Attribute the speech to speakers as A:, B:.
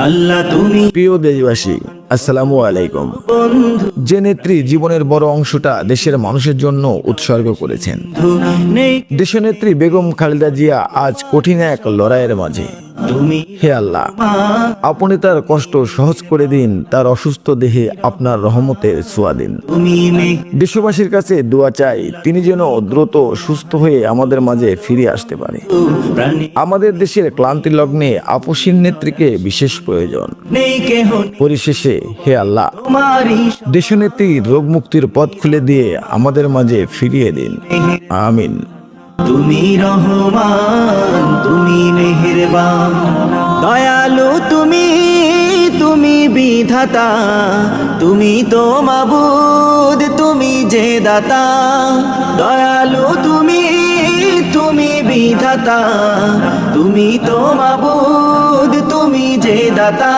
A: আল্লাহ তুমি
B: প্রিয় দেশবাসী, আসসালামু আলাইকুম।
A: বন্ধু
B: যে নেত্রী জীবনের বড় অংশটা দেশের মানুষের জন্য উৎসর্গ করেছেন,
A: নেই
B: দেশনেত্রী বেগম খালেদা জিয়া আজ কঠিন এক লড়াইয়ের মাঝে।
A: তুমি
B: হে আল্লাহ, আপনি তার কষ্ট সহজ করে দিন, তার অসুস্থ দেহে আপনার রহমতের ছোঁয়া দিন।
A: তুমি
B: দেশবাসীর কাছে দোয়া চাই, তিনি যেন দ্রুত সুস্থ হয়ে আমাদের মাঝে ফিরে আসতে পারে।
A: প্রাণী
B: আমাদের দেশের ক্লান্তি লগ্নে আপসীন নেত্রীকে বিশেষ প্রয়োজন।
A: নেই কেহ
B: পরিশেষে হে আল্লাহ,
A: তোমারই
B: দেশনেত্রীর রোগ মুক্তির পথ খুলে দিয়ে আমাদের মাঝে ফিরিয়ে দিন। আমিন।
A: তুমি রহমান, তুমি মেহেরবান, দয়ালু তুমি, তুমি বিধাতা, তুমি তো মাবুদ, তুমি যে দাতা। দয়ালু তুমি, তুমি বিধাতা, তুমি তো মাবুদ, তুমি যে দাতা।